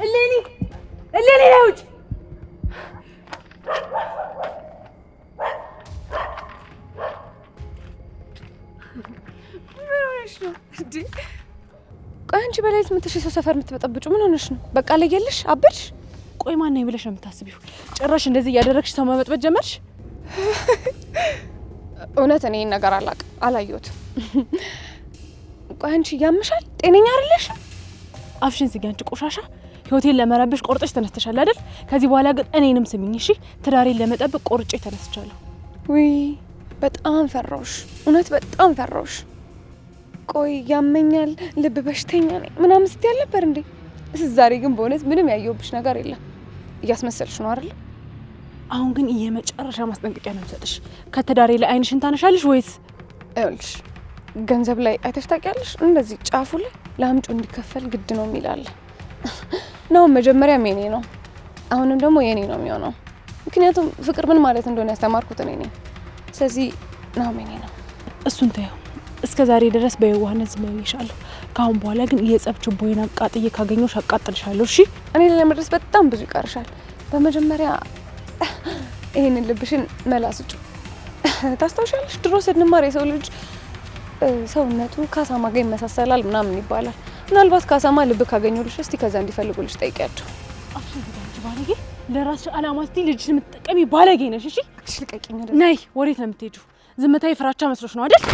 اللي لوج دي ቆይ አንቺ በሌሊት መተሽ ሰው ሰፈር የምትበጠብጩ ምን ሆነሽ ነው? በቃ ለየልሽ አበድሽ? ቆይ ማን ነው ብለሽ ነው የምታስቢው? ጭራሽ እንደዚህ እያደረግሽ ሰው መበጥበጥ ጀመርሽ? እውነት እኔ ነገር አላየሁት። ቆይ አንቺ ያምሻል? ጤነኛ አይደለሽ? አፍሽን ዝጊ አንቺ ቆሻሻ። ህይወቴን ለመረብሽ ቆርጠሽ ተነስተሻል አይደል? ከዚህ በኋላ ግን እኔንም ስሚኝ እሺ? ትዳሬን ለመጠበቅ ቆርጬ ተነስቻለሁ። ውይ በጣም ፈራውሽ፣ እውነት በጣም ፈራውሽ። ቆይ ያመኛል፣ ልብ በሽተኛ ነኝ ምናምን ስትይ አልነበር እንዴ? ዛሬ ግን በእውነት ምንም ያየሁብሽ ነገር የለም። እያስመሰልሽ ነው አይደል? አሁን ግን የመጨረሻ ማስጠንቀቂያ ነው የምሰጥሽ። ከትዳሬ ላይ አይንሽን ታነሻለሽ ወይስ? ይኸውልሽ ገንዘብ ላይ አይተሽ ታውቂያለሽ? እንደዚህ ጫፉ ላይ ለአምጩ እንዲከፈል ግድ ነው የሚላል ነው። መጀመሪያም የኔ ነው፣ አሁንም ደግሞ የኔ ነው የሚሆነው። ምክንያቱም ፍቅር ምን ማለት እንደሆነ ያስተማርኩት እኔ ነኝ። ስለዚህ ነው የኔ ነው። እሱን ተይው። እስከ ዛሬ ድረስ በየዋህነት ዝም ብዬሻለሁ። ከአሁን በኋላ ግን የጸብ ችቦዬን አቃጥዬ ካገኘሁሽ አቃጥልሻለሁ። እሺ? እኔ ለመድረስ በጣም ብዙ ይቀርሻል። በመጀመሪያ ይሄንን ልብሽን መላስጩ ታስታውሻለሽ? ድሮ ስንማር የሰው ልጅ ሰውነቱ ካሳማ ጋር ይመሳሰላል ምናምን ይባላል። ምናልባት ካሳማ ልብ ካገኙልሽ እስቲ ከዛ እንዲፈልጉልሽ ጠይቂያቸው። አፍሽ ዝጋንጂ ባለጌ። ለራስሽ አላማ እስቲ ልጅሽን የምትጠቀሚ ባለጌ ነሽ። እሺ? አክሽ ልቀቂኝ። ነይ። ወዴት ነው የምትሄጂው? ዝምታዬ ፍራቻ መስሎሽ ነው አይደል?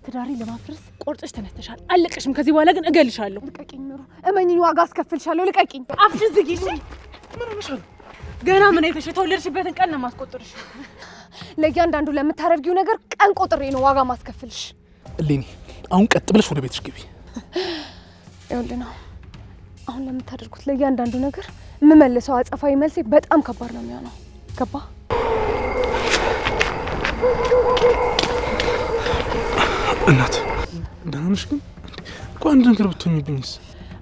ትዳሬ ለማፍረስ ቆርጠሽ ተነስተሻል። አለቀሽም። ከዚህ በኋላ ግን እገልሻለሁ። ልቀቂኝ ምሩ፣ እመኝኝ፣ ዋጋ አስከፍልሻለሁ። ልቀቂኝ። አፍሽን ዝጊ። እሺ? ምን ሆነሻል? ገና ምን አይተሽ? የተወለድሽበትን ቀን ነው ማስቆጥርሽ። ለእያንዳንዱ ለምታደርጊው ነገር ቀን ቆጥሬ ነው ዋጋ ማስከፍልሽ። እሌኒ አሁን ቀጥ ብለሽ ወደ ቤትሽ ግቢ። ይኸውልህ ነው አሁን ለምታደርጉት ለእያንዳንዱ ነገር የምመልሰው አጸፋዊ መልሴ በጣም ከባድ ነው የሚሆነው። ገባ? እናት ደህና ነሽ? ግን እኮ አንድ ነገር ብትሆኝብኝስ?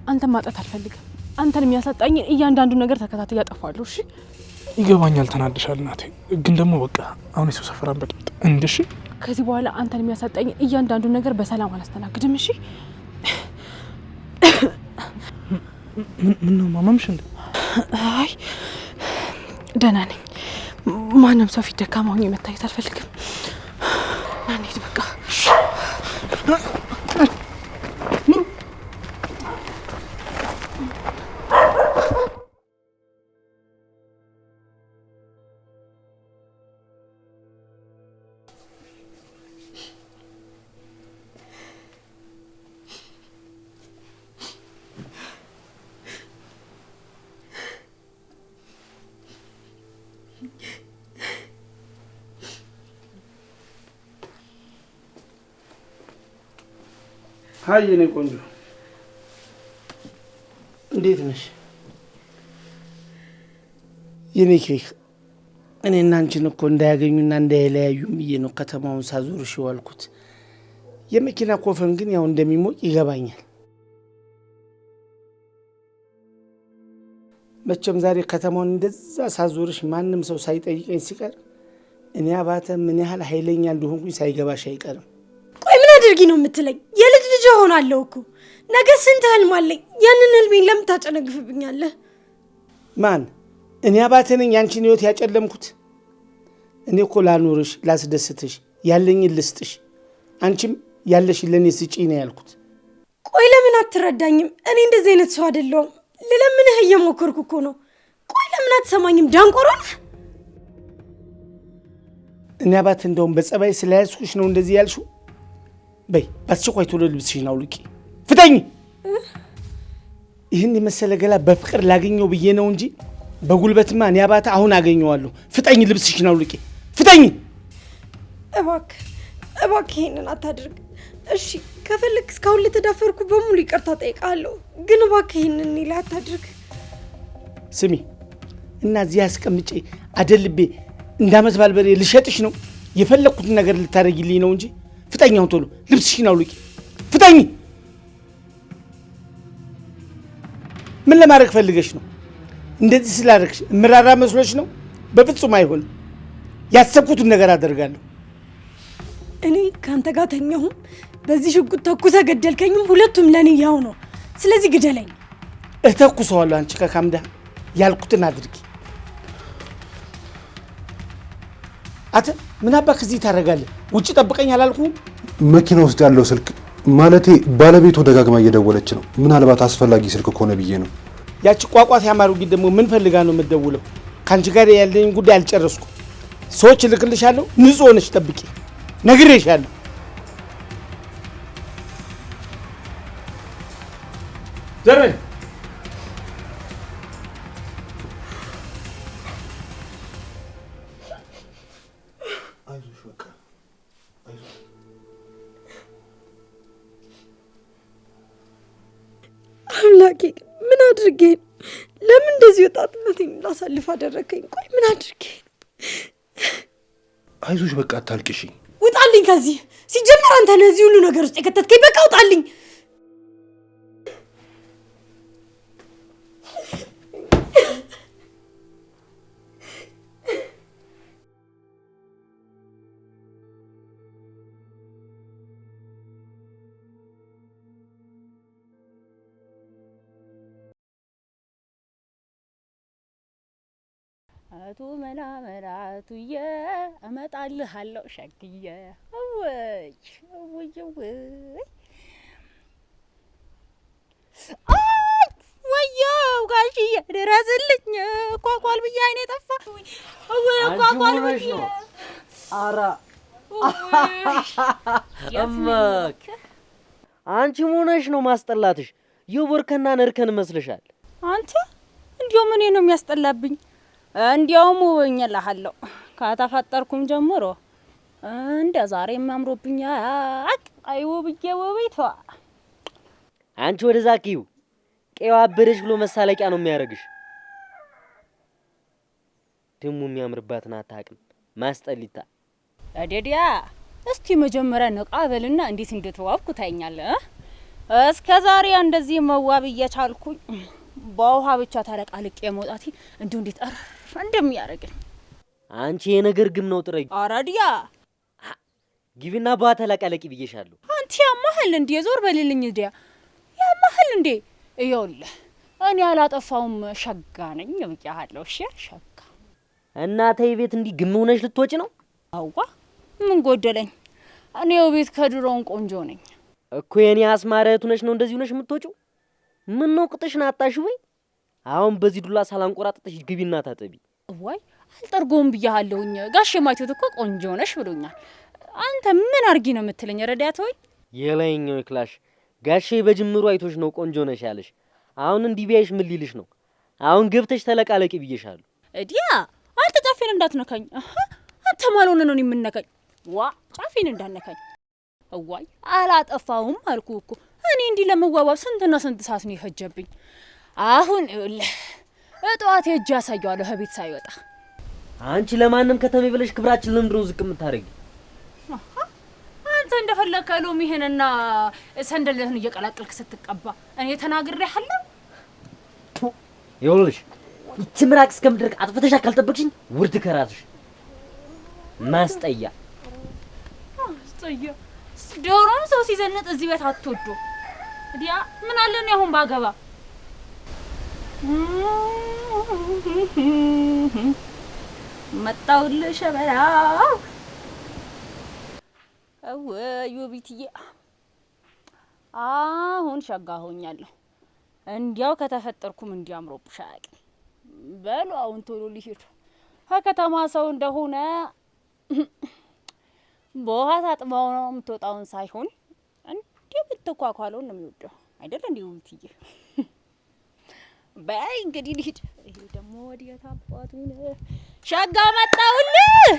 አንተን ማጣት አልፈልግም። አንተን የሚያሳጣኝ እያንዳንዱ ነገር ተከታትዬ አጠፋለሁ። እሺ? ይገባኛል፣ ተናደሻል እናቴ። ግን ደግሞ በቃ አሁን የሰው ሰፈራን በጥብጥ እንድሽ። ከዚህ በኋላ አንተን የሚያሳጣኝ እያንዳንዱ ነገር በሰላም አላስተናግድም። እሺ? ምን ነው ማማምሽ እንዴ? አይ ደህና ነኝ። ማንም ሰው ፊት ደካማ ሆኜ መታየት አልፈልግም። እንሂድ በቃ። ሀይ የኔ ቆንጆ እንዴት ነሽ? የኔ ኬክ እኔና አንቺን እኮ እንዳያገኙና እንዳይለያዩም ብዬ ነው ከተማውን ሳዞርሽ የዋልኩት። የመኪና ኮፈን ግን ያው እንደሚሞቅ ይገባኛል። መቼም ዛሬ ከተማውን እንደዛ ሳዞርሽ ማንም ሰው ሳይጠይቀኝ ሲቀር እኔ አባተ ምን ያህል ኃይለኛ እንደሆንኩኝ ሳይገባሽ አይቀርም። ቆይ ምን አድርጊ ነው የምትለኝ? የልጅ ልጅ ሆናለሁ እኮ ነገ ስንት ህልም አለኝ። ያንን ህልሜን ለምን ታጨነግፍብኛለህ? ማን? እኔ አባተ ነኝ ያንቺን ህይወት ያጨለምኩት? እኔ እኮ ላኖርሽ፣ ላስደስትሽ፣ ያለኝን ልስጥሽ፣ አንቺም ያለሽ ለኔ ስጪ ነው ያልኩት። ቆይ ለምን አትረዳኝም? እኔ እንደዚህ አይነት ሰው አይደለሁም። ለለምንህ እየሞከርኩ እኮ ነው። ቆይ ለምን አትሰማኝም? ዳንቆሮ ነህ። እኔ አባተ እንደውም በጸባይ ስለያዝኩሽ ነው እንደዚህ ያልሽው። በይ በአስቸኳይ ቶሎ ልብስሽን አውልቂ። ፍታኝ። ይህን የመሰለ ገላ በፍቅር ላገኘው ብዬ ነው እንጂ በጉልበትማ እኔ አባተ አሁን አገኘዋለሁ። ፍታኝ፣ ልብስሽን አውልቂ። ፍታኝ። እባክህ ይሄንን አታድርግ። እሺ ከፈለክ እስካሁን ለተዳፈርኩ በሙሉ ይቅርታ ጠይቃለሁ፣ ግን እባክህ ይሄንን እኔ ላይ አታድርግ። ስሚ እና እዚህ አስቀምጬ አደልቤ እንዳመት ባልበሬ ልሸጥሽ ነው? የፈለኩትን ነገር ልታደርጊልኝ ነው እንጂ ፍታኛው ቶሎ ልብስሽን አውልቂ። ፍታኝ። ምን ለማድረግ ፈልገሽ ነው? እንደዚህ ስላደረግሽ እምራራ መስሎሽ ነው? በፍጹም አይሆንም። ያሰብኩትን ነገር አደርጋለሁ። እኔ ካንተ ጋር ተኛሁም በዚህ ሽጉጥ ተኩሰ ገደልከኝም ሁለቱም ለኔ ያው ነው። ስለዚህ ግደለኝ። እተኩሰዋለሁ። አንቺ ከካምዳ ያልኩትን አድርጊ። አተ ምን አባክ እዚህ ታደርጋለህ? ውጭ ጠብቀኝ አላልኩም? መኪና ውስጥ ያለው ስልክ ማለቴ ባለቤቱ ደጋግማ እየደወለች ነው። ምናልባት አስፈላጊ ስልክ ከሆነ ብዬ ነው። ያቺ ቋቋት ያማሩጊ ደግሞ ምን ፈልጋ ነው የምትደውለው? ካንቺ ጋር ያለኝ ጉዳይ አልጨረስኩም። ሰዎች ልክልሻለሁ። ንጹህ ሆነሽ ጠብቂ። ነግሬሻለሁ። ዘርበኝ አምላኬ ምን አድርጌ ለምን እንደዚህ ወጣትነቴን ላሳልፍ አደረከኝ? ቆይ ምን አድርጌ? አይዞሽ በቃ አታልቅሺ። ውጣልኝ ከዚህ። ሲጀመር አንተ ነህ እዚህ ሁሉ ነገር ውስጥ የከተትከኝ። በቃ ውጣልኝ። አቱ መላ መላቱዬ እመጣልሃለሁ ሸግዬ። ወይ ወይ ወይ ወየው ጋሽዬ ድረስልኝ። ኳኳል ብዬ አይኔ ጠፋ። ወይ ኳኳል ብዬ አራ እመክ አንቺ ሆነሽ ነው ማስጠላትሽ። የወርከና ነርከን መስልሻል። አንተ እንዲያው ምን ነው የሚያስጠላብኝ? እንዲያውም ወኛለሃለሁ ከተፈጠርኩም ጀምሮ እንደ ዛሬ የሚያምሮብኛ አይው ብዬ ወቤቷ። አንቺ ወደዛ ኪው ቄው አበደሽ ብሎ መሳለቂያ ነው የሚያረግሽ። ደሞ የሚያምርባትን አታውቅም ማስጠሊታ። አደዲያ እስቲ መጀመሪያ ነቃ በልና እንዴት እንደተዋብኩ ታይኛለህ። እስከ ዛሬ እንደዚህ መዋብ እየቻልኩኝ በውሃ ብቻ ታለቃልቄ መውጣቴ እንዴት እንደሚያረግኝ። አንቺ የነገር ግም ነው ጥረኝ። አራዲያ ግቢና ባተለቀለቂ ብዬሻለሁ። አንቺ ያማህል እንዴ? ዞር በልልኝ ዲያ ያማህል እንዴ? ይኸውልህ እኔ አላጠፋውም ሸጋ ነኝ ብያለሁ። እሺ ሸጋ እናቴ ቤት እንዲህ ግም ሆነሽ ልትወጪ ነው? አዋ ምን ጎደለኝ? እኔው ቤት ከድሮውን ቆንጆ ነኝ እኮ። የኔ አስማረቱ ነሽ ነው እንደዚህ ሆነሽ የምትወጪው? ምን ነው ቅጥሽን አጣሽ ወይ? አሁን በዚህ ዱላ ሳላንቆራጥጥሽ ግቢና ታጠቢ። ወይ አልጠርጎም ብያለሁኝ። ጋሼ ማይቶት እኮ ቆንጆ ነሽ ብሎኛል። አንተ ምን አርጊ ነው የምትለኝ? ረዳት ወይ የላይኛው ክላሽ ጋሼ በጅምሩ አይቶሽ ነው ቆንጆ ነሽ ያለሽ። አሁን እንዲህ ቢያይሽ ምን ሊልሽ ነው? አሁን ገብተሽ ተለቃለቂ ብዬሻለሁ። እዲያ አንተ ጫፌን እንዳትነካኝ። አንተ ማልሆነ ነው የምነካኝ? ዋ ጫፌን እንዳትነካኝ። ወይ አላጠፋውም አልኩ እኮ። እኔ እንዲህ ለመዋባብ ስንትና ስንት ሰዓት ነው የፈጀብኝ። አሁን እጠዋት ሄጄ አሳየዋለሁ ከቤት ሳይወጣ። አንቺ ለማንም ከተሜ ብለሽ ክብራችን ለምንድነው ዝቅ የምታረጊ? አንተ እንደፈለከ ሎሚህንና ሰንደልህን እየቀላቀልክ ስትቀባ እኔ ተናግሬሃለሁ። ይኸውልሽ ይቺ ምራቅ እስከምድርቅ አጥፍተሽ ካልጠበቅሽኝ ውርድ ከራስሽ ማስጠያ ዶሮም ሰው ሲዘነጥ እዚህ ቤት አትወዶ ዲያ ምን አለ ነው አሁን ባገባ። መጣውልሽ ሸበላ ወይ ውቢትዬ። አሁን ሸጋ ሆኛለሁ። እንዲያው ከተፈጠርኩም እንዲያምሮብሽ አያውቅም። በሉ አሁን ቶሎ ሊሄዱ ከከተማ ሰው እንደሆነ በውሃ ታጥባው ነው የምትወጣውን ሳይሆን እንዲህ ብትኳኳለው ነው የሚወደው አይደል? እንዲህ ውቢትዬ በይ እንግዲህ ልሂድ። ይሄ ደግሞ ወዲያ ታባቱ ነው ሸጋ መጣውልህ።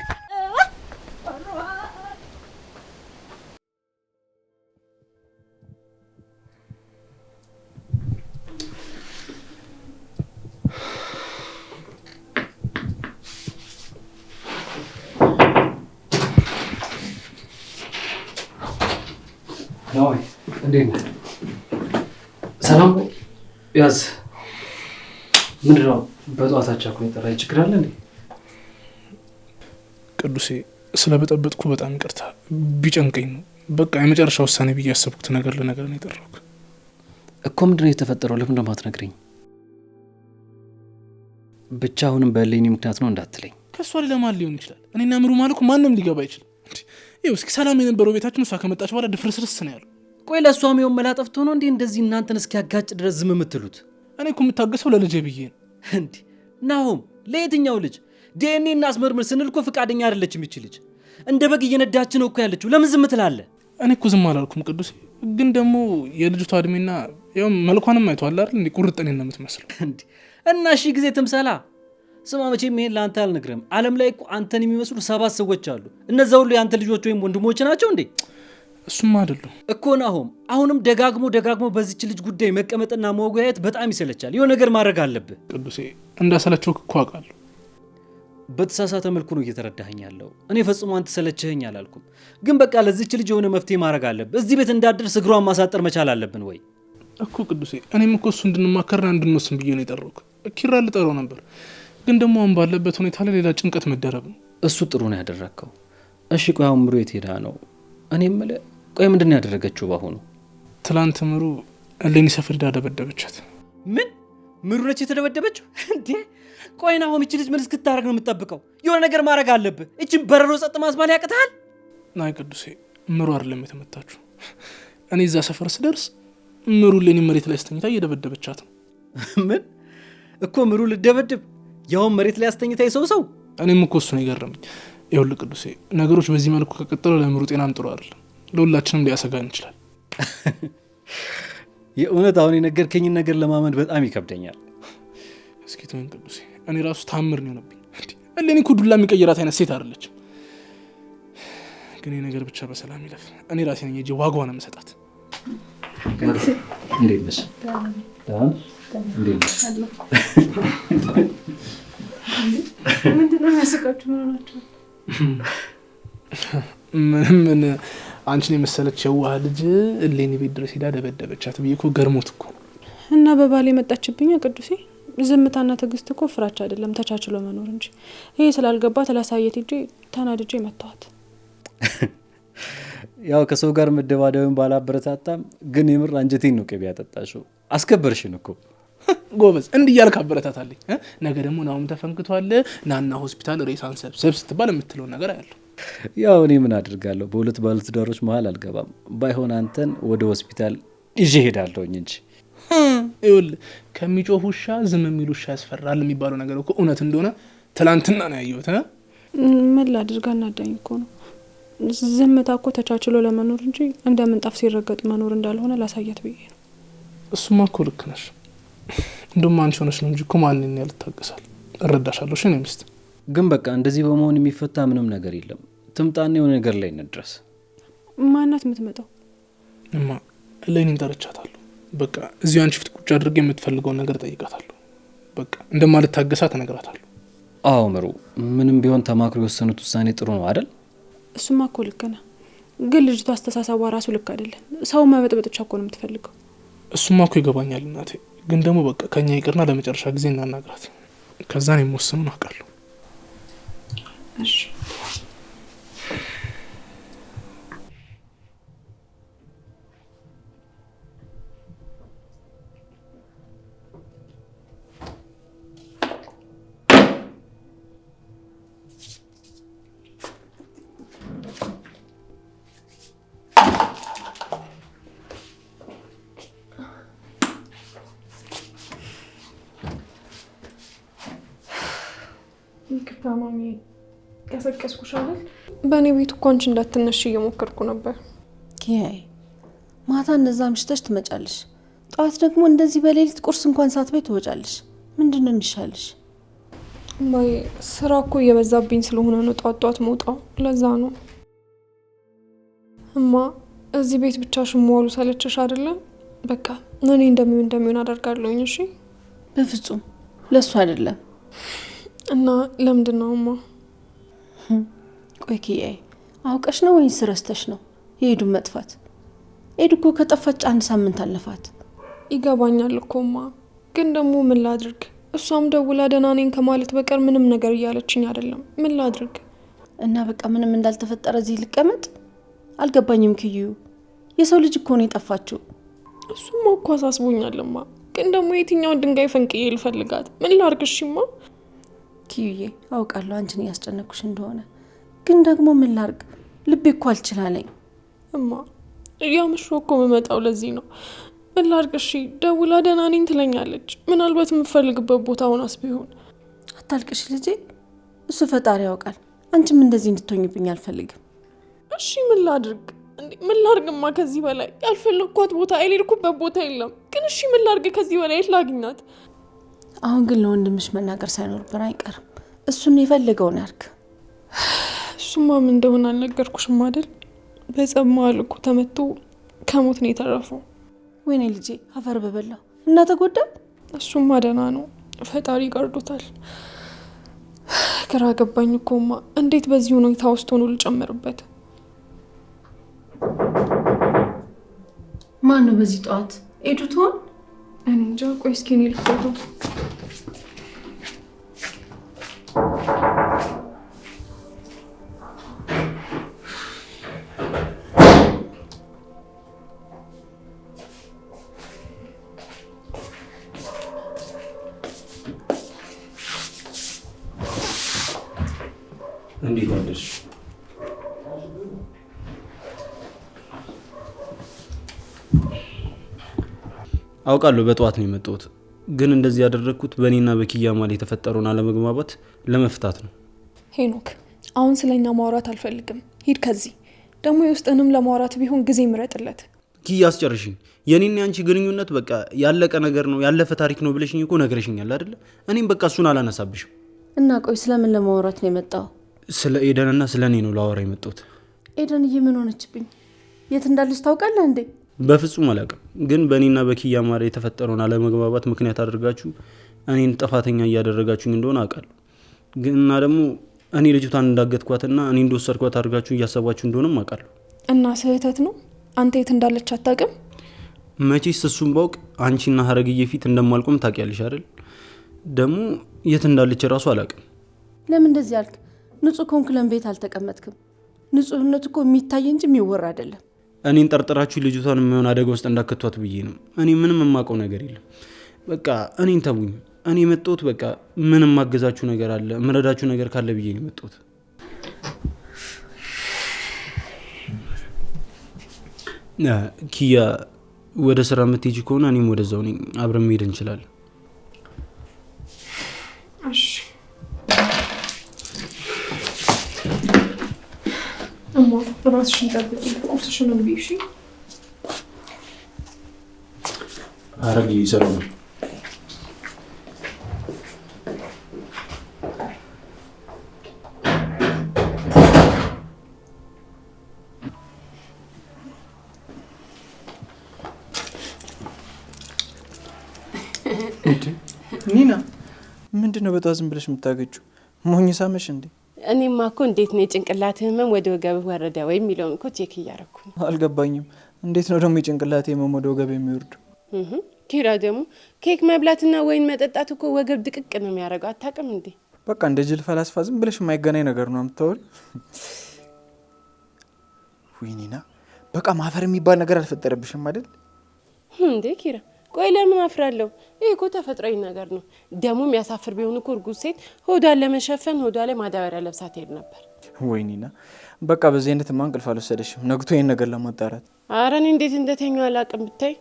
ነው እንዴት ነህ? ሰላም ያዝ። ምንድነው በጧታቸው እኮ የጠራኝ? ችግር አለ እንዴ? ቅዱሴ ስለበጠበጥኩ በጣም ይቅርታ። ቢጨንቀኝ ነው በቃ የመጨረሻ ውሳኔ ብዬ ያሰብኩት ነገር ለነገር ነው የጠራሁት። እኮ ምንድነው የተፈጠረው? ለምን ነው የማትነግረኝ? ብቻ አሁንም በሌኒ ምክንያት ነው እንዳትለኝ። ከሷ ሌላ ማን ሊሆን ይችላል? እኔና ምሩ ማለት ማንም ሊገባ አይችልም። ይኸው እስኪ ሰላም የነበረው ቤታችን እሷ ከመጣች በኋላ ድፍርስርስ ነው ያለው። ቆይ ለእሷ የሚሆን መላ ጠፍቶ ነው እንዴ እንደዚህ እናንተን እስኪያጋጭ ድረስ ዝም የምትሉት? እኔ እኮ የምታገሰው ለልጄ ብዬ ነው። እንዴ ናሆም፣ ለየትኛው ልጅ? ዲኤንኤ እናስመርምር ስንል እኮ ፈቃደኛ አይደለችም ይቺ ልጅ። እንደ በግ እየነዳች ነው እኮ ያለችው። ለምን ዝም ትላለህ? እኔ እኮ ዝም አላልኩም ቅዱሴ፣ ግን ደግሞ የልጅቷ እድሜና ያው መልኳንም አይቷል አይደል? እንዴ ቁርጥ እኔን ነው የምትመስለው። እንዴ እና እሺ ጊዜ ትምሰላ። ስማ መቼም ይሄን ለአንተ አልነግርህም። ዓለም ላይ እኮ አንተን የሚመስሉ 7 ሰዎች አሉ። እነዛ ሁሉ የአንተ ልጆች ወይም ወንድሞች ናቸው እንዴ? እሱማ አይደለም እኮ ናሆም። አሁንም ደጋግሞ በዚች ልጅ ጉዳይ መቀመጥና መወያየት በጣም ይሰለቻል። የሆነ ነገር ማድረግ አለብህ። ቅዱሴ፣ እንዳሰለቸው እኮ አውቃለሁ። በተሳሳተ መልኩ ነው እየተረዳኸኝ ያለው። እኔ ፈጽሞ አንተ ሰለችኸኝ አላልኩም፣ ግን በቃ ለዚች ልጅ የሆነ መፍትሄ ማድረግ አለብህ። እዚህ ቤት እንዳደርስ እግሯን ማሳጠር መቻል አለብን ወይ? እኮ ቅዱሴ፣ እኔም እኮ እሱ እንድንማከርና እንድንወስን ብዬ ነው የጠራሁት። ኪራ ልጠራው ነበር፣ ግን ደግሞ አሁን ባለበት ሁኔታ ላይ ሌላ ጭንቀት መደረብ ነው። እሱ ጥሩ ነው ያደረግከው። እሺ ቆይ አሁን ምሩ የት ሄዳ ነው? እኔ የምልህ ቆይ ምንድን ነው ያደረገችው ባሁኑ? ትላንት ምሩ እሌኒ ሰፈር ሄዳ ደበደበቻት። ምን? ምሩ ነች የተደበደበችው እንዴ? ቆይ ናሆም፣ ይቺ ልጅ ምን እስክታደርግ ነው የምትጠብቀው? የሆነ ነገር ማድረግ አለብህ። እቺን በረሮ ጸጥ ማስባል ያቅታል? ናይ ቅዱሴ፣ ምሩ አይደለም የተመታችሁ። እኔ እዛ ሰፈር ስደርስ ምሩ እሌኒ መሬት ላይ አስተኝታ እየደበደበቻት ነው። ምን? እኮ ምሩ ልደበድብ? ያውም መሬት ላይ አስተኝታ ሰው? እኔም እኮ እሱ ነው የገረመኝ። ይኸውልህ ቅዱሴ፣ ነገሮች በዚህ መልኩ ከቀጠሉ ለምሩ ጤናም ጥሩ አይደለም፣ ለሁላችንም ሊያሰጋን ይችላል። የእውነት አሁን የነገርከኝን ነገር ለማመን በጣም ይከብደኛል። እስኪ ተወኝ ቅዱሴ፣ እኔ ራሱ ታምር ነው የሆነብኝ። እሌኒ እኮ ዱላ የሚቀይራት አይነት ሴት አይደለችም። ግን ይህ ነገር ብቻ በሰላም ይለፍ። እኔ ራሴ ነኝ እንጂ ዋጋዋን የምሰጣት። እንዴት ነሽ? ምንድነው የሚያስቃችሁ? ምን ሆናችሁ? ምን አንቺን የመሰለች የዋህ ልጅ እሌኒ ቤት ድረስ ሄዳ ደበደበቻት ብዬ እኮ ገርሞት እኮ። እና በባል የመጣችብኝ ቅዱሴ፣ ዝምታና ትዕግስት እኮ ፍራቻ አይደለም፣ ተቻችሎ መኖር እንጂ። ይሄ ስላልገባት ላሳየት ሂጄ ተናድጄ መታወት። ያው ከሰው ጋር መደባደብን ባላበረታታም ግን የምር አንጀቴን ነው ቅቤ ያጠጣሽው። አስከበርሽን እኮ ጎበዝ። እንዲህ እያልክ አበረታታለኝ። ነገ ደግሞ ናሁም ተፈንክቷል ናና ሆስፒታል ሬሳን ሰብስብ ስትባል የምትለውን ነገር አያለሁ። ያው እኔ ምን አድርጋለሁ፣ በሁለት ባለትዳሮች መሀል አልገባም። ባይሆን አንተን ወደ ሆስፒታል ይዤ ሄዳለሁኝ እንጂ። ይኸውልህ ከሚጮህ ውሻ ዝም የሚል ውሻ ያስፈራል የሚባለው ነገር እኮ እውነት እንደሆነ ትላንትና ነው ያየሁት። ምን ላድርግ? አናዳኝ እኮ ነው። ዝምታ እኮ ተቻችሎ ለመኖር እንጂ እንደ ምንጣፍ ሲረገጥ መኖር እንዳልሆነ ላሳየት ብዬ ነው። እሱማ እኮ ልክ ነሽ። እንደውም አንቺ ሆነሽ ነው እንጂ እኮ ማንን ያልታገሳል። እረዳሻለሁ። እሺ ነው ሚስት። ግን በቃ እንደዚህ በመሆን የሚፈታ ምንም ነገር የለም። ትምጣና የሆነ ነገር ላይ እንድረስ። ማናት የምትመጣው? እማ እሌኒን ጠርቻታለሁ። በቃ እዚሁ አንቺ ፊት ቁጭ አድርጌ የምትፈልገውን ነገር ጠይቃታለሁ። በቃ እንደማልታገሳት እነግራታለሁ። አዎ ምሩ፣ ምንም ቢሆን ተማክሮ የወሰኑት ውሳኔ ጥሩ ነው አይደል? እሱማ እኮ ልክ ነህ። ግን ልጅቷ አስተሳሰቧ ራሱ ልክ አይደለም። ሰው መበጥበጥ ብቻ እኮ ነው የምትፈልገው። እሱማ እኮ ይገባኛል እናቴ። ግን ደግሞ በቃ ከኛ ይቅርና ለመጨረሻ ጊዜ እናናግራት። ከዛን የሚወስኑን አውቃለሁ። እሺ ማሚ፣ ቀሰቀስኩሽ አይደል? በእኔ ቤት እኮ አንቺ እንዳትነሽ እየሞከርኩ ነበር። ኪያዬ፣ ማታ እንደዛ አምሽተሽ ትመጫለሽ፣ ጠዋት ደግሞ እንደዚህ በሌሊት ቁርስ እንኳን ሳትበይ ትወጫለሽ። ምንድን ነው የሚሻልሽ? ማይ፣ ስራ እኮ እየበዛብኝ ስለሆነ ነው ጧት መውጣው። ለዛ ነው። እማ፣ እዚህ ቤት ብቻሽን መዋሉ ሰለችሽ አይደለም? በቃ እኔ እንደሚሆን አደርጋለሁኝ። እሺ? በፍጹም ለሱ አይደለም። እና ለምንድን ነው እማ? ቆይ ኪያዬ፣ አውቀሽ ነው ወይስ ረስተሽ ነው የሄዱን መጥፋት? ኤዱ እኮ ከጠፋች 1 ሳምንት አለፋት። ይገባኛል እኮ እማ፣ ግን ደግሞ ምን ላድርግ? እሷም ደውላ ደህና ነኝ ከማለት በቀር ምንም ነገር እያለችኝ አይደለም። ምን ላድርግ? እና በቃ ምንም እንዳልተፈጠረ እዚህ ልቀመጥ? አልገባኝም ኪዩ። የሰው ልጅ እኮ ነው የጠፋችው። እሱማ እኮ አሳስቦኛልማ። ግን ደግሞ የትኛውን ድንጋይ ፈንቅዬ ልፈልጋት? ምን ላርግሽማ? ኪዩዬ አውቃለሁ አንቺን እያስጨነኩሽ እንደሆነ፣ ግን ደግሞ ምን ላርግ? ልቤ እኮ አልችላለኝ። እማ እያመሸሁ እኮ የምመጣው ለዚህ ነው። ምን ላርግ? እሺ ደውላ ደህና ነኝ ትለኛለች። ምናልባት የምፈልግበት ቦታ ሆናስ ቢሆን። አታልቅሽ ልጄ፣ እሱ ፈጣሪ ያውቃል። አንቺም እንደዚህ እንድትሆኝብኝ አልፈልግም። እሺ ምን ላድርግ? ምን ላርግማ? ከዚህ በላይ ያልፈለግኳት ቦታ የሌልኩበት ቦታ የለም። ግን እሺ ምን ላርግ? ከዚህ በላይ የት ላግኛት? አሁን ግን ለወንድምሽ መናገር ሳይኖርብን አይቀርም። እሱን የፈለገውን ያርግ። እሱማ ምን እንደሆነ አልነገርኩሽም አይደል? በጸብ መሀል እኮ ተመቶ ከሞት ነው የተረፈው። ወይኔ ልጄ አፈር በበላው እና ተጎዳ። እሱማ ደህና ነው፣ ፈጣሪ ጋርዶታል። ግራ ገባኝ እኮማ። እንዴት በዚህ ሁኔታ ውስጥ ሆኖ ልጨምርበት? ማን ነው በዚህ ጠዋት? ኤዱ ትሆን? እኔ እንጃ። ቆይ እስኪ እኔ ልክፈተው። እንዴት አደርሽ? አውቃለሁ በጠዋት ነው የመጣሁት፣ ግን እንደዚህ ያደረግኩት በእኔና በኪያ መሀል የተፈጠረውን አለመግባባት ለመፍታት ነው። ሄኖክ አሁን ስለኛ ማውራት አልፈልግም፣ ሂድ ከዚህ። ደግሞ የውስጥንም ለማውራት ቢሆን ጊዜ ምረጥለት። ኪያ አስጨርሽኝ። የኔና ያንቺ ግንኙነት በቃ ያለቀ ነገር ነው፣ ያለፈ ታሪክ ነው ብለሽኝ እኮ ነግረሽኛል አይደለ? እኔም በቃ እሱን አላነሳብሽም። እና ቆይ ስለምን ለማውራት ነው የመጣው? ስለ ኤደንና ስለ እኔ ነው ላወራ የመጣሁት። ኤደንዬ ምን ሆነችብኝ? የት እንዳለች ታውቃለህ እንዴ? በፍጹም አላውቅም፣ ግን በእኔና በኪያ መሀል የተፈጠረውን አለመግባባት ምክንያት አድርጋችሁ እኔን ጥፋተኛ እያደረጋችሁኝ እንደሆነ አውቃለሁ። ግን እና ደግሞ እኔ ልጅቷን እንዳገትኳትና እኔ እንደወሰድኳት አድርጋችሁ እያሰባችሁ እንደሆነም አውቃለሁ። እና ስህተት ነው? አንተ የት እንዳለች አታውቅም? መቼስ እሱን ባውቅ አንቺና ሀረግዬ ፊት እንደማልቆም ታውቂያለሽ አይደል? ደግሞ የት እንዳለች እራሱ አላውቅም። ለምን እንደዚህ አልክ? ንጹህ ከሆንክ ለምን ቤት አልተቀመጥክም? ንጹህነት እኮ የሚታይ እንጂ የሚወራ አይደለም። እኔን ጠርጥራችሁ ልጅቷን የሚሆን አደጋ ውስጥ እንዳከቷት ብዬ ነው። እኔ ምንም የማውቀው ነገር የለም። በቃ እኔን ተውኝ። እኔ የመጣሁት በቃ ምንም ማገዛችሁ ነገር አለ ምረዳችሁ ነገር ካለ ብዬ ነው የመጣሁት። ኪያ ወደ ስራ የምትሄጂ ከሆነ እኔም ወደዛው ነኝ፣ አብረን መሄድ እንችላለን። እሺ እማ ራስሽን ጠብቂ፣ ቁርስሽን እምቢ። እሺ ሀረግ ይሰራል። ኒና ምንድን ነው በጠዋት ዝም ብለሽ የምታገጩ? ሞኝ ሳመሽ እንዴ? እኔማ እኮ እንዴት ነው የጭንቅላት ህመም ወደ ወገብህ ወረደ ወይ የሚለውን እኮ ቼክ እያረኩ ነው። አልገባኝም። እንዴት ነው ደግሞ የጭንቅላት ህመም ወደ ወገብ የሚወርዱ? ኪራ ደግሞ ኬክ መብላትና ወይን መጠጣት እኮ ወገብ ድቅቅ ነው የሚያደርገው። አታውቅም እንዴ? በቃ እንደ ጅል ፈላስፋ ዝም ብለሽ የማይገናኝ ነገር ነው የምታወሪ። ውይ ኒና፣ በቃ ማፈር የሚባል ነገር አልፈጠረብሽም አይደል እንዴ? ኪራ ቆይ ለምን አፍራለሁ? ይሄ እኮ ተፈጥሯዊ ነገር ነው። ደግሞ የሚያሳፍር ቢሆን እኮ እርጉዝ ሴት ሆዷን ለመሸፈን ሆዷ ላይ ማዳበሪያ ለብሳ ትሄድ ነበር። ወይ ኒና፣ በቃ በዚህ አይነት እንቅልፍ አልወሰደሽም ነግቶ ይሄን ነገር ለማጣራት? ኧረ እኔ እንዴት እንደተኛው አላውቅም ብታይ።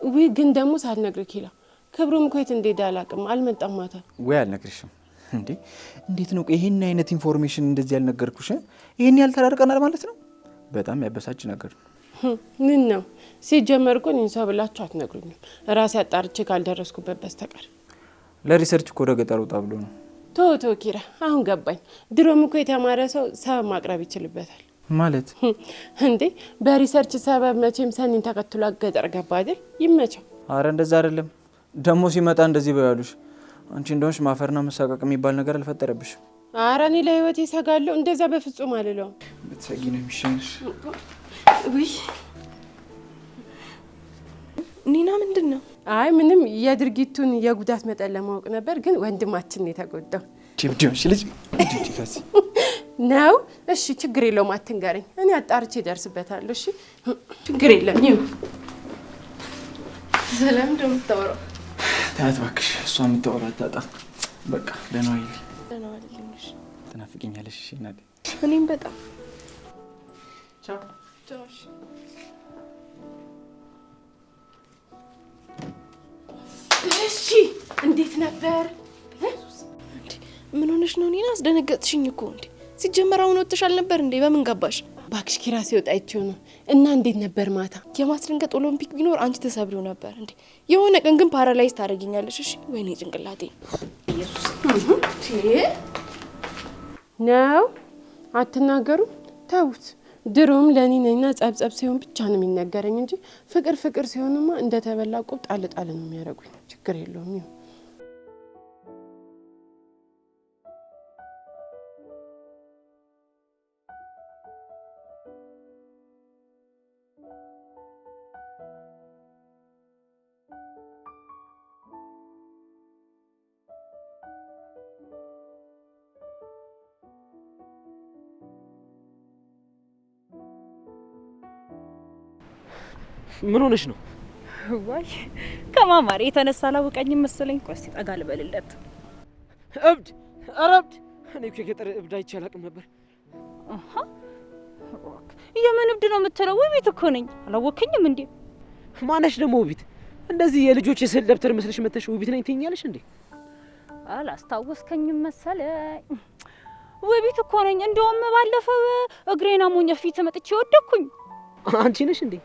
ውይ ግን ደግሞ ሳልነግርህ ኪራ፣ ክብሩም እኮ የት እንደሄደ አላውቅም። አልመጣም ማታ። ወይ አልነግርሽም እንዴ? እንዴት ነው ይሄን አይነት ኢንፎርሜሽን እንደዚህ ያልነገርኩሽ? ይሄን ያልተራርቀናል ማለት ነው? በጣም ያበሳጭ ነገር ነው። ምን ነው ሲጀመር እኮ እኔን ሰው ብላችሁ አትነግሩኝም፣ ራሴ አጣርቼ ካልደረስኩበት በስተቀር። ለሪሰርች እኮ ወደ ገጠር ወጣ ብሎ ነው። ቶ ኪራ፣ አሁን ገባኝ። ድሮም እኮ የተማረ ሰው ሰበብ ማቅረብ ይችልበታል ማለት እንዴ? በሪሰርች ሰበብ መቼም ሰኒን ተከትሎ ገጠር ገባ አይደል? ይመቸው። አረ እንደዛ አይደለም። ደግሞ ሲመጣ እንደዚህ በያሉሽ። አንቺ እንደሆንሽ ማፈርና መሳቀቅ የሚባል ነገር አልፈጠረብሽም። አረ እኔ ለህይወቴ እሰጋለሁ። እንደዛ በፍጹም አልለውም። ብትሰጊ ነው የሚሻልሽ። ውይ ኒና፣ ምንድን ነው? አይ ምንም፣ የድርጊቱን የጉዳት መጠን ለማወቅ ነበር። ግን ወንድማችን የተጎዳው ጅብጅብሽ ልጅ ነው። እሺ ችግር የለውም፣ አትንገረኝ። እኔ አጣርቼ እደርስበታለሁ። እሺ ችግር የለም። ሰላም እንደምታወራው ታያት እባክሽ። እሷ የምታወራው አታጣም። በቃ ደህና ዋይልኝ። ደህና ዋልልኝ። ትናፍቂኛለሽ። እሺ እናቴ። እኔም በጣም ቻው ቻው። እሺ እንዴት ነበር? ምን ሆነሽ ነው? እኔን አስደነገጥሽኝ እኮ እንዴ። ሲጀመር አሁን ወጥተሻል ነበር እንዴ? በምን ገባሽ? ባክሽ ኪራ ሲወጣ አይቼው ነው። እና እንዴት ነበር ማታ? የማስደንገጥ ኦሎምፒክ ቢኖር አንቺ ተሰብሪው ነበር እንዴ። የሆነ ቀን ግን ፓራላይዝ ታደርጊኛለሽ። እሺ ወይኔ ጭንቅላቴ። ኢየሱስ ነው አትናገሩ። ተውት። ድሮም ለኔ ነኝና ጸብጸብ ሲሆን ብቻ ነው የሚነገረኝ እንጂ ፍቅር ፍቅር ሲሆንማ እንደተበላ ቆብ ጣል ጣል ነው የሚያደርጉኝ። ችግር የለውም ይሁን። ምን ሆነሽ ነው? ዋይ ከማማር የተነሳ አላወቀኝም መሰለኝ። ቆይ እስቲ ጠጋ ልበልለት። እብድ! ኧረ እብድ! እኔ እኮ የገጠር እብድ አይቼ አላውቅም ነበር። አሃ የምን እብድ ነው የምትለው? ውቢት እኮ ነኝ። አላወቀኝም እንዴ? ማነሽ ደግሞ ውቢት? እንደዚህ የልጆች የስዕል ደብተር መስለሽ መተሽ ውቢት ነኝ ትይኛለሽ እንዴ? አላስታወስከኝም መሰለኝ። ውቢት እኮ ነኝ። እንደውም ባለፈው እግሬና ሞኝ ፊት መጥቼ ወደኩኝ። አንቺ ነሽ እንዴ?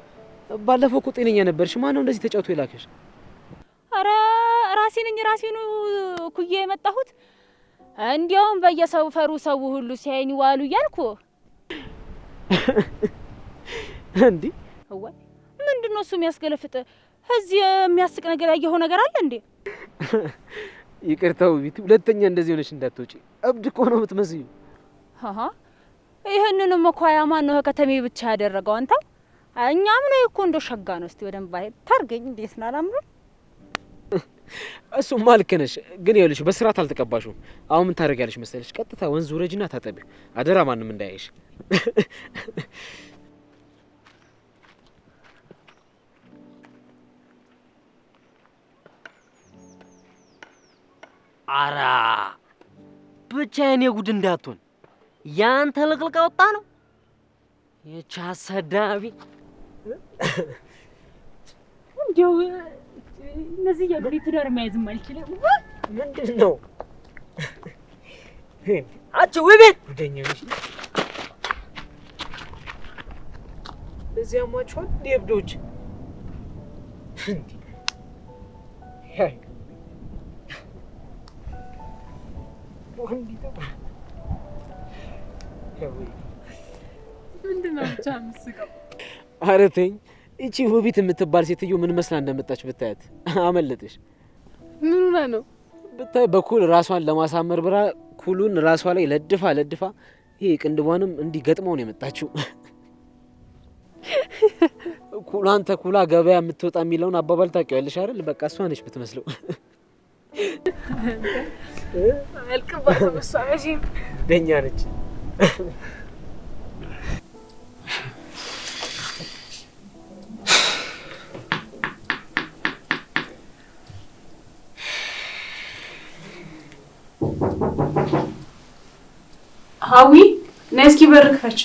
ባለፈው እኮ ጤነኛ ነበርሽ። ማን ነው እንደዚህ ተጫውቶ የላከሽ? አረ ራሴ ነኝ። ራሴ ነው ኩዬ የመጣሁት። እንዲያውም በየሰፈሩ ሰው ሁሉ ሲያይኝ ዋሉ እያልኩ እንዴ። ወይ ምንድነው እሱ የሚያስገለፍጥ? እዚህ የሚያስቅ ነገር ያየኸው ነገር አለ እንዴ? ይቅርታው ቢቱ፣ ሁለተኛ እንደዚህ ሆነሽ እንዳትወጪ። እብድ እኮ ነው የምትመስዩ። አሃ ይሄንንም እኮ ያማን ነው ከተሜ ብቻ ያደረገው አንተው። እኛም ነው እኮ እንዶ ሸጋ ነው። እስቲ ወደም ባይ ታርገኝ። እንዴት ነው አላምሩ? እሱማ ልክ ነሽ፣ ግን ይኸውልሽ በስርዓት አልተቀባሽም። አሁን ምን ታደርጊያለሽ መሰለሽ? ቀጥታ ወንዝ ውረጅና ታጠቢው። አደራ ማንም እንዳያይሽ። አራ ብቻ የኔ ጉድ እንዳትሆን ያንተ ለቅልቃ ወጣ ነው የቻሰዳቢ እንዴው እነዚህ ያገሪ ትዳር መያዝም አልችልም። ምንድን ነው አጭ ወቤት ጉደኛሽ እዚያ ማቹን ዴብዶች ሄይ ምንድነው ብቻ ምስቀው? ኧረ ተይኝ። እቺ ውቢት የምትባል ሴትዮ ምን መስላ እንደመጣች ብታያት አመለጥሽ። ምን ሆነ ነው ብታይ በኩል ራሷን ለማሳመር ብራ ኩሉን ራሷ ላይ ለድፋ ይሄ ቅንድቧንም እንዲህ ገጥመው ነው የመጣችው። ኩላን ተኩላ ገበያ የምትወጣ የሚለውን አባባል ታውቂዋለሽ አይደል? በቃ እሷ ነች ብትመስለው። አልቅባት በሷ መቼም ደኛ ነች። ሀዊ ነይ እስኪ በር ክፈች።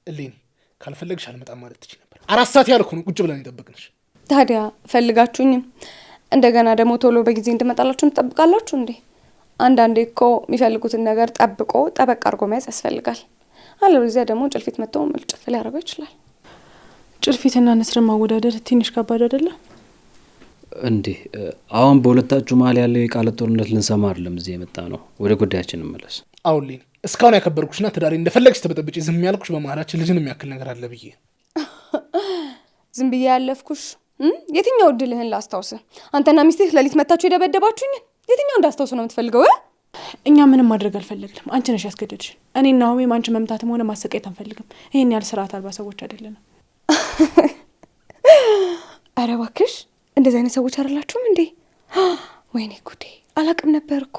እሌኒ ካልፈለግሽ አልመጣም ማለት ትችይ ነበር። 4 ሰዓት ያልኩ ነው ቁጭ ብለን የጠበቅንሽ። ታዲያ ፈልጋችሁኝም እንደገና ደግሞ ቶሎ በጊዜ እንድመጣላችሁ ትጠብቃላችሁ እንዴ? አንዳንዴ እኮ የሚፈልጉትን ነገር ጠብቆ ጠበቅ አድርጎ መያዝ ያስፈልጋል። አለበለዚያ ደግሞ ጭልፊት መጥቶ ምልጭፍ ሊያደርገው ይችላል። ጭልፊትና ንስር ማወዳደር ትንሽ ከባድ አይደለም እንዴ? አሁን በሁለታችሁ መሀል ያለው የቃል ጦርነት ልንሰማ አይደለም እዚህ የመጣ ነው። ወደ ጉዳያችን እንመለስ። አሁን እሌኒ እስካሁን ያከበርኩሽና ትዳሬ እንደፈለግሽ ተበጠብጪ ዝም ያልኩሽ በመሀላችን ልጅን የሚያክል ነገር አለ ብዬ ዝም ብዬ ያለፍኩሽ። የትኛው እድልህን ላስታውስ? አንተና ሚስትህ ለሊት መታችሁ የደበደባችሁኝ የትኛው እንዳስታውስ ነው የምትፈልገው? እኛ ምንም ማድረግ አልፈለግንም። አንቺ ነሽ ያስገደድሽ። እኔና ናሆሜም አንቺ መምታትም ሆነ ማሰቃየት አንፈልግም። ይሄን ያህል ስርዓት አልባ ሰዎች አይደለንም። ኧረ እባክሽ እንደዚህ አይነት ሰዎች አይደላችሁም እንዴ? ወይኔ ጉዴ አላቅም ነበር እኮ።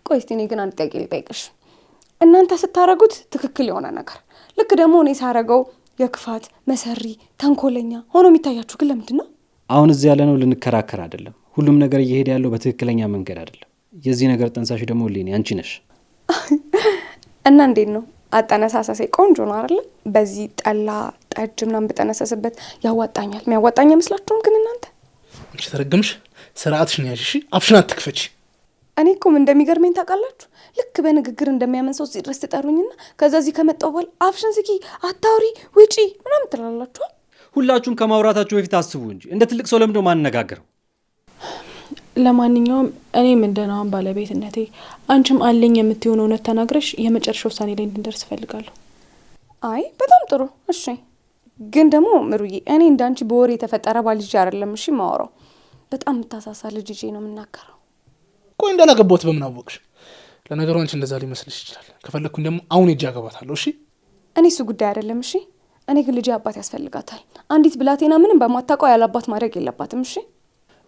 ቆይ እስቲ እኔ ግን አንድ ጥያቄ ልጠይቅሽ። እናንተ ስታረጉት ትክክል የሆነ ነገር ልክ ደግሞ እኔ ሳረገው የክፋት መሰሪ ተንኮለኛ ሆኖ የሚታያችሁ ግን ለምንድን ነው? አሁን እዚህ ያለ ነው ልንከራከር አይደለም። ሁሉም ነገር እየሄደ ያለው በትክክለኛ መንገድ አይደለም። የዚህ ነገር ጠንሳሽ ደግሞ ሌኔ አንቺ ነሽ። እና እንዴት ነው አጠነሳሳሴ? ቆንጆ ነው አይደል? በዚህ ጠላ ጠጅ ምናምን ብጠነሰስበት ያዋጣኛል። የሚያዋጣኝ መስላችሁም? ግን እናንተ አንቺ ተረገምሽ። ስርዓትሽን ያዥ እሺ። አፍሽን አትክፈች። እኔ እኮ ምን እንደሚገርመኝ ታውቃላችሁ? ልክ በንግግር እንደሚያመን ሰው እዚህ ድረስ ትጠሩኝና ከዛ እዚህ ከመጣሁ በኋላ አፍሽን ዝጊ፣ አታውሪ፣ ውጪ ምናምን ትላላችሁ። ሁላችሁም ከማውራታችሁ በፊት አስቡ እንጂ እንደ ትልቅ ሰው ለምንድነው ማነጋገረው? ለማንኛውም እኔም እንደናውን ባለቤትነቴ አንቺም አለኝ የምትሆነው እውነት ተናግረሽ የመጨረሻ ውሳኔ ላይ እንድንደርስ እፈልጋለሁ። አይ በጣም ጥሩ እሺ። ግን ደግሞ ምሩዬ እኔ እንዳንቺ በወሬ የተፈጠረ ባል ልጅ አይደለም እሺ ማወራው። በጣም የምታሳሳ ልጅ ልጅ ነው የምናገረው። ቆይ እንዳላገባሁት በምን አወቅሽ? ለነገሩ አንቺ እንደዛ ሊመስልሽ ይችላል። ከፈለኩኝ ደግሞ አሁን ሄጄ አገባታለሁ። እሺ እኔ እሱ ጉዳይ አይደለም እሺ። እኔ ግን ልጅ አባት ያስፈልጋታል። አንዲት ብላቴና ምንም በማታውቀው ያለ አባት ማድረግ የለባትም እሺ።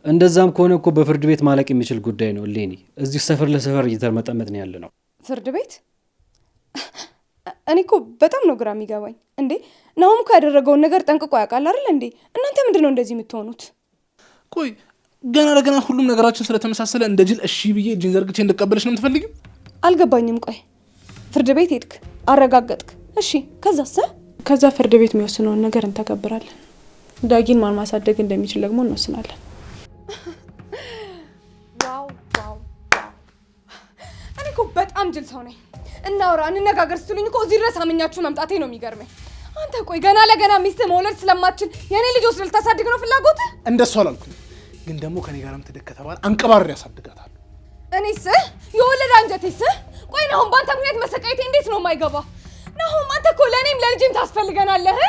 እንደዛም ከሆነ እኮ በፍርድ ቤት ማለቅ የሚችል ጉዳይ ነው ሌኒ። እዚህ ሰፈር ለሰፈር እየተርመጠመጥን ያለ ነው። ፍርድ ቤት? እኔ እኮ በጣም ነው ግራ የሚገባኝ። እንዴ ናሆም እኮ ያደረገውን ነገር ጠንቅቆ ያውቃል አይደል እንዴ? እናንተ ምንድን ነው እንደዚህ የምትሆኑት? ቆይ ገና ለገና ሁሉም ነገራችን ስለተመሳሰለ እንደ ጅል እሺ ብዬ እጅን ዘርግቼ እንድቀበልሽ ነው የምትፈልጊው? አልገባኝም። ቆይ ፍርድ ቤት ሄድክ፣ አረጋገጥክ፣ እሺ ከዛስ? ከዛ ፍርድ ቤት የሚወስነውን ነገር እንተገብራለን። ዳጊን ማን ማሳደግ እንደሚችል ደግሞ እንወስናለን። ዋው ዋው ዋው! እኔ እኮ በጣም ጅል ሰው ነኝ። እናውራ እንነጋገር ስትሉኝ እኮ እዚህ ድረስ አምኛችሁ መምጣቴ ነው የሚገርመኝ። አንተ ቆይ ገና ለገና ሚስት መውለድ ስለማትችል የኔ ልጅ ወስደህ ልታሳድግ ነው ፍላጎትህ? እንደሱ አላልኩኝ፣ ግን ደግሞ ከኔ ጋርም ትደግ ከተባለ አንቀባሬ ያሳድጋታል። እኔስ የወለደ አንጀቴስ? ቆይ ናሆም በአንተ ምክንያት መሰቃየቴ እንዴት ነው የማይገባ? ናሆም አንተ እኮ ለእኔም ለልጅም ታስፈልገናለህ።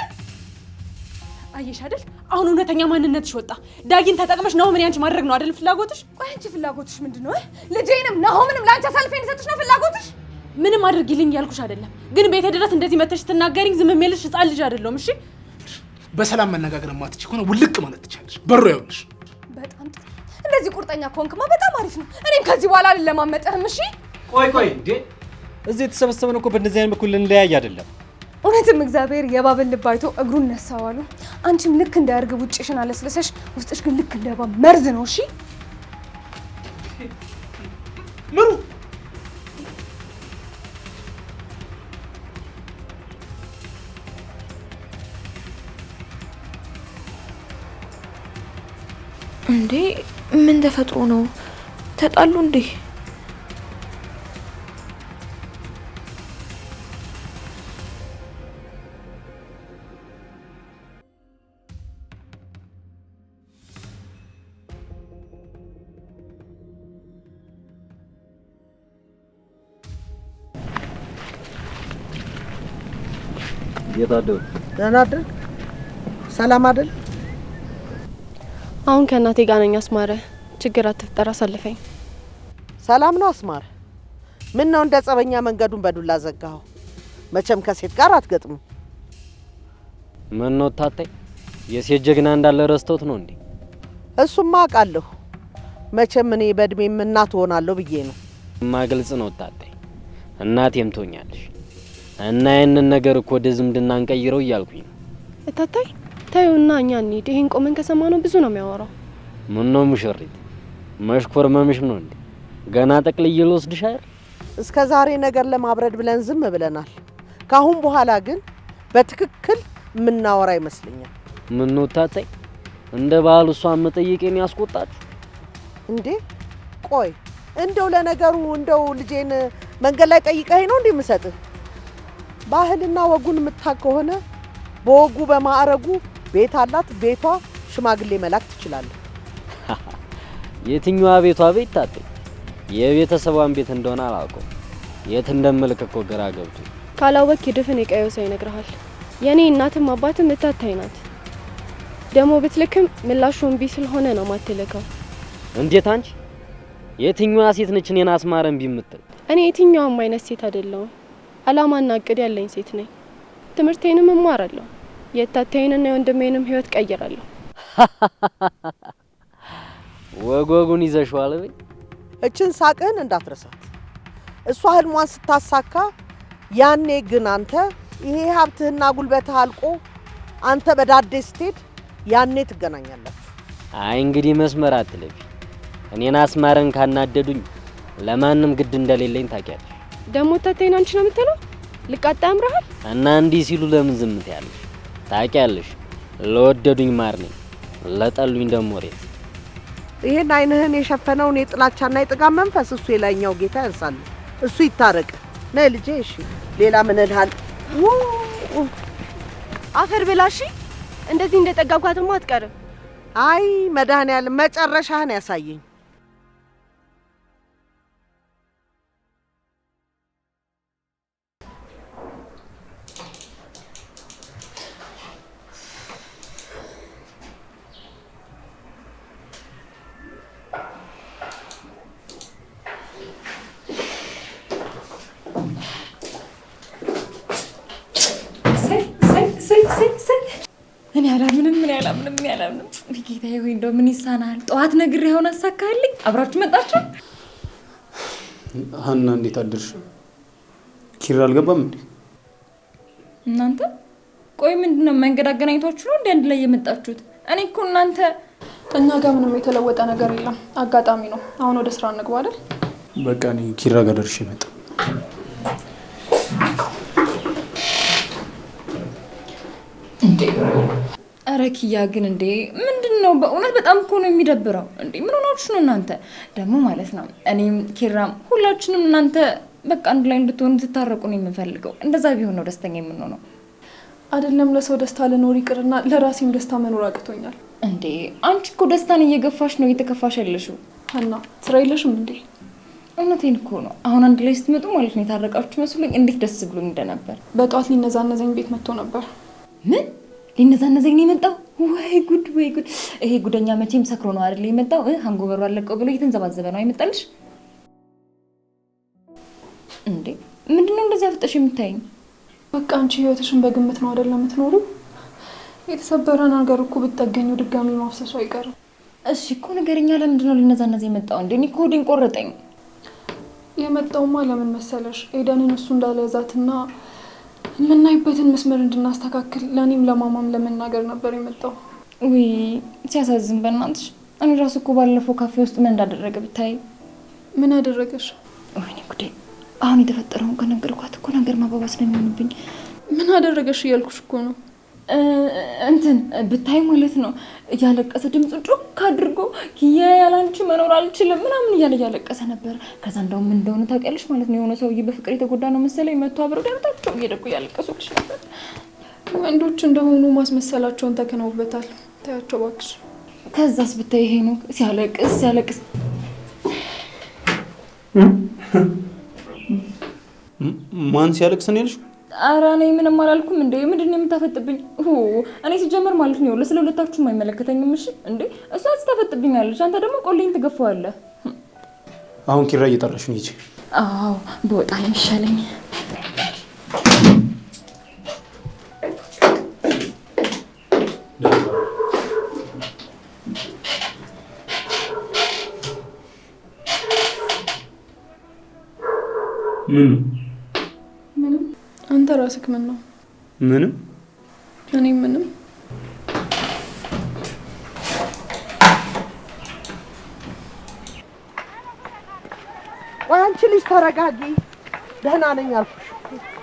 አየሽ አይደል አሁን እውነተኛ ማንነትሽ ወጣ። ዳጊን ተጠቅመሽ ናሆምን ያንቺ ማድረግ ነው አይደል ፍላጎትሽ? ቆይ አንቺ ፍላጎትሽ ምንድነው? ልጄንም ናሆምንም ላንቺ አሳልፌ እንሰጥሽ ነው ፍላጎትሽ? ምንም አድርጊልኝ ያልኩሽ አይደለም፣ ግን ቤቴ ድረስ እንደዚህ መተሽ ትናገሪኝ ዝም የሚልሽ ህፃን ልጅ አይደለም። እሺ በሰላም መነጋገር ማትች ከሆነ ውልቅ ማለት ትችላለሽ። በሩ ያውልሽ። በጣም ጥሩ። እንደዚህ ቁርጠኛ ከሆንክማ በጣም አሪፍ ነው። እኔም ከዚህ በኋላ አልለማመጥህም። እሺ ቆይ እንዴ እዚህ የተሰበሰበን እኮ በእንደዚህ አይነት በኩል ልንለያይ አይደለም። እውነትም እግዚአብሔር የእባብን ልብ አይቶ እግሩን ነሳዋሉ። አንቺም ልክ እንደ እርግብ ውጭሽን አለስለሰሽ፣ ውስጥሽ ግን ልክ እንደ እባብ መርዝ ነው። እሺ ምሩ እንዴ ምን ተፈጥሮ ነው? ተጣሉ እንዴ? የታደው ደህና አይደል? ሰላም አይደል? አሁን ከእናቴ ጋር ነኝ። አስማረ ችግር አትፍጠር፣ አሳልፈኝ። ሰላም ነው አስማረ? ምን ነው እንደ ጸበኛ መንገዱን በዱላ ዘጋው? መቼም ከሴት ጋር አትገጥሙ። ምን ነው ታጣይ የሴት ጀግና እንዳለ ረስተውት ነው እንዴ? እሱማ አውቃለሁ። መቼም እኔ በእድሜም እናት ሆናለሁ ብዬ ነው። ማግልጽ ነው ታጣይ፣ እናቴም ትሆኛለሽ። እና ያንን ነገር እኮ ወደ ዝምድና እንቀይረው እያልኩኝ ነው። እታታይ ታዩና እኛ እንሂድ። ይሄን ቆመን ከሰማነው ብዙ ነው የሚያወራው። ምን ነው ሙሽሪት መሽኮር መምሽ ነው እንዴ? ገና ጠቅልዬ ልወስድሽ አይደል? እስከ ዛሬ ነገር ለማብረድ ብለን ዝም ብለናል። ካሁን በኋላ ግን በትክክል የምናወራ ይመስለኛል። ምን ነው ታጣይ እንደ ባህል እሷን መጠየቄን ያስቆጣችሁ እንዴ? ቆይ እንደው ለነገሩ እንደው ልጄን መንገድ ላይ ጠይቀኸኝ ነው እንዴ የምሰጥህ? ባህልና ወጉን የምታውቅ ከሆነ በወጉ በማዕረጉ ቤት አላት፣ ቤቷ ሽማግሌ መላክ ትችላለህ። የትኛዋ ቤቷ ቤት ታጣይ? የቤተሰቧን ቤት እንደሆነ አላውቀው። የት እንደምልክ እኮ ግራ ገብቶ ካላወቅ ድፍን የቀየው ሰው ይነግርሃል። የኔ እናትም አባትም እታታይ ናት። ደግሞ ብትልክም ምላሹ እምቢ ስለሆነ ነው ማትልከው። እንዴት አንቺ የትኛዋ ሴት ነች እኔን አስማረን ቢምትል? እኔ የትኛውም አይነት ሴት አይደለሁም። አላማና እቅድ ያለኝ ሴት ነኝ። ትምህርቴንም እማራለሁ። የታታዬንና የወንድሜንም ህይወት ቀይራለሁ። ወጎጉን ይዘሽዋል በይ። እችን ሳቅህን እንዳትረሳት። እሷ ህልሟን ስታሳካ ያኔ ግን አንተ ይሄ ሀብትህና ጉልበትህ አልቆ አንተ በዳዴ ስትሄድ ያኔ ትገናኛላችሁ። አይ እንግዲህ መስመር አትለፊ። እኔን አስማረን ካናደዱኝ ለማንም ግድ እንደሌለኝ ታውቂያለሽ። ደሞ ታታዬን አንቺ ነው የምትለው? ልቃጣ ያምራል እና እንዲህ ሲሉ ለምን ዝም ትያለሽ? ታውቂያለሽ ለወደዱኝ ማር ነኝ፣ ለጠሉኝ ደሞ ሬት። ይሄን አይንህን የሸፈነውን የጥላቻና የጥጋብ መንፈስ እሱ የላይኛው ጌታ ያንሳል። እሱ ይታረቅ። ነይ ልጄ። እሺ ሌላ ምን እልሃል? አፈር ብላሽ። እንደዚህ እንደጠጋብኳትማ አትቀርም። አይ መድኃኒዓለም መጨረሻህን ያሳየኝ። እኔ አላምንም። ጌታዬ ወይ እንደው ምን ይሳናል? ጠዋት ነግሬ አሁን አሳካልኝ። አብራችሁ መጣችሁ? ሀና እንዴት አደርሽ? ኪራ አልገባም እንዴ? እናንተ ቆይ ምንድነው መንገድ አገናኝቷችሁ ነው እንዴ አንድ ላይ የመጣችሁት? እኔ እኮ እናንተ እኛ ጋር ምንም የተለወጠ ነገር የለም። አጋጣሚ ነው። አሁን ወደ ስራ እንግባ አይደል? በቃ እኔ ኪራ ጋር ደርሼ መጣ። ኧረ ኪያ ግን እንዴ ምንድነው? በእውነት በጣም እኮ ነው የሚደብረው። እንዴ ምን ሆናችሁ ነው እናንተ ደግሞ ማለት ነው? እኔም ኪራም ሁላችንም እናንተ በቃ አንድ ላይ እንድትሆኑ ትታረቁ ነው የምፈልገው። እንደዛ ቢሆን ነው ደስተኛ የምንሆነው። አይደለም ለሰው ደስታ ልኖር ይቅርና ለራሴም ደስታ መኖር አቅቶኛል። እንዴ አንቺ እኮ ደስታን እየገፋሽ ነው እየተከፋሽ ያለሽው። ሀና ስራ የለሽም እንዴ? እውነቴን እኮ ነው። አሁን አንድ ላይ ስትመጡ ማለት ነው የታረቃችሁ መስሎኝ እንዴት ደስ ብሎኝ እንደነበር። በጧት ሊነዛነዘኝ ቤት መጥቶ ነበር። ምን ሊነዛነዘኝ ነው የመጣው? ወይ ጉድ ወይ ጉድ! ይሄ ጉደኛ መቼም ሰክሮ ነው አይደል የመጣው? ሃንጎቨሩ አለቀው ብሎ እየተንዘባዘበ ነው አይመጣልሽ እንዴ? ምንድነው እንደዚህ አፍጠሽ የምታይኝ? በቃ አንቺ ህይወትሽን በግምት ነው አይደል የምትኖሩ? የተሰበረ ነገር እኮ ብትጠገኙ ድጋሚ ማፍሰሱ አይቀርም። እሺ እኮ ነገርኛ ለምንድነው ሊነዛነዘ የመጣው እንዴ? እኔ እኮ ሆዴን ቆረጠኝ። የመጣውማ ለምን መሰለሽ? ኤደንን እሱ እንዳለዛትና የምናይበትን መስመር እንድናስተካክል ለኔም ለማማም ለመናገር ነበር የመጣው። ውይ ሲያሳዝን በእናትሽ። እኔ ራሱ እኮ ባለፈው ካፌ ውስጥ ምን እንዳደረገ ብታይ። ምን አደረገሽ? ወይኔ ጉዴ! አሁን የተፈጠረውን ከነገርኳት እኮ ነገር ማባባስ ነው የሚሆንብኝ። ምን አደረገሽ እያልኩሽ እኮ ነው። እንትን ብታይ ማለት ነው እያለቀሰ ድምፁ ጮክ አድርጎ ኪያ ያላንቺ መኖር አልችልም ምናምን እያለቀሰ ነበር። ከዛ እንደውም ምን እንደሆነ ታውቂያለሽ ማለት ነው የሆነ ሰውዬ በፍቅር የተጎዳ ነው መሰለኝ መጥቶ አብረው ዳርታቸው እየደቁ እያለቀሱልሽ ነበር። ወንዶች እንደሆኑ ማስመሰላቸውን ተከነውበታል። ታያቸው እባክሽ። ከዛስ ብታይ ይሄ ነው ሲያለቅስ ማን ሲያለቅስ ነው ያልሽው? ኧረ እኔ ምንም አላልኩም። እንዴ ምንድነው የምታፈጥብኝ? እኔ ሲጀመር ማለት ነው ስለሁለታችሁም አይመለከተኝም። እሺ እንዴ እሷ ታፈጥብኛለች፣ አንተ ደግሞ ቆሌን ትገፋዋለህ። አሁን ኪራ እየጠራሽ ነው። ሂጂ። አዎ በወጣ የሚሻለኝ። ምንም አንተ ራስክ ምን ነው? ምንም እኔ ምንም። ቆይ አንቺ ልጅ ተረጋጊ። ደህና ነኝ አልኩሽ።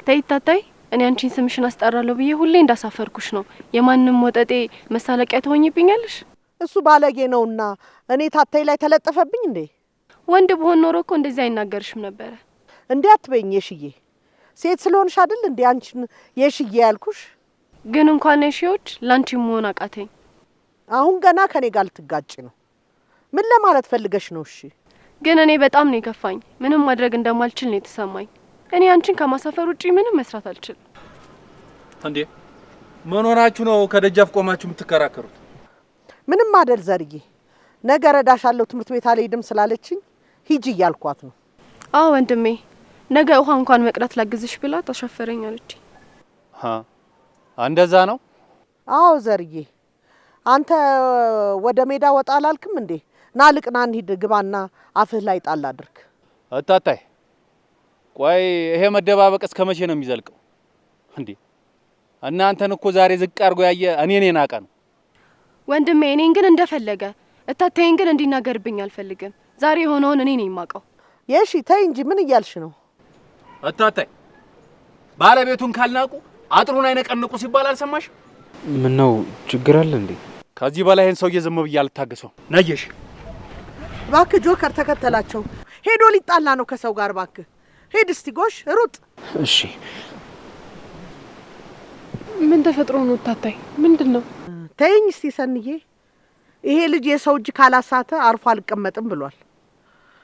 ተይ ታታይ፣ እኔ አንቺን ስምሽን አስጠራለሁ ብዬ ሁሌ እንዳሳፈርኩሽ ነው። የማንም ወጠጤ መሳለቂያ ትሆኝብኛለሽ። እሱ ባለጌ ነውና እኔ ታታይ ላይ ተለጠፈብኝ እንዴ? ወንድ በሆን ኖሮ እኮ እንደዚህ አይናገርሽም ነበረ። እንዴ አትበይኝ የሽዬ። ሴት ስለሆንሽ አይደል እንዴ አንቺን የሽዬ ያልኩሽ? ግን እንኳን የሺዎች ላንቺ መሆን አቃተኝ። አሁን ገና ከኔ ጋር ልትጋጭ ነው። ምን ለማለት ፈልገሽ ነው? እሺ ግን እኔ በጣም ነው የከፋኝ። ምንም ማድረግ እንደማልችል ነው የተሰማኝ። እኔ አንቺን ከማሳፈር ውጪ ምንም መስራት አልችልም። እንዴ ምን ሆናችሁ ነው ከደጃፍ ቆማችሁ የምትከራከሩት? ምንም አይደል ዘርዬ። ነገ እረዳሻለሁ ትምህርት ቤት አልሄድም ስላለችኝ ሂጂ እያልኳት ነው። አዎ ወንድሜ፣ ነገ ውሃ እንኳን መቅዳት ላግዝሽ ብላ ተሸፈረኝ አለች። እንደዛ ነው? አዎ ዘርዬ፣ አንተ ወደ ሜዳ ወጣ አላልክም እንዴ? ና ልቅና እንሂድ፣ ግባና አፍህ ላይ ጣል አድርግ። እታታይ ቆይ ይሄ መደባበቅ እስከ መቼ ነው የሚዘልቀው እንዴ? እናንተን እኮ ዛሬ ዝቅ አድርጎ ያየ እኔ ነኝ ናቀ ነው። ወንድሜ እኔን ግን እንደፈለገ እታታይን ግን እንዲናገርብኝ አልፈልግም። ዛሬ የሆነውን እኔ ነኝ የማውቀው። የሺ ተይ እንጂ ምን እያልሽ ነው? እታታይ ባለቤቱን ካልናቁ አጥሩን አይነቀንቁ ሲባል አልሰማሽ? ምን ነው ችግር አለ እንዴ? ከዚህ በላይ ይሄን ሰውዬ ዝም ብዬ አልታገሰው። ነየሽ እባክህ ጆከር ተከተላቸው። ሄዶ ሊጣላ ነው ከሰው ጋር። እባክህ ሂድ እስቲ ጎሽ ሩጥ። እሺ ምን ተፈጥሮ ነው እታታይ? ምንድነው? ተይኝ እስቲ ሰንዬ፣ ይሄ ልጅ የሰው እጅ ካላሳተ አርፎ አልቀመጥም ብሏል።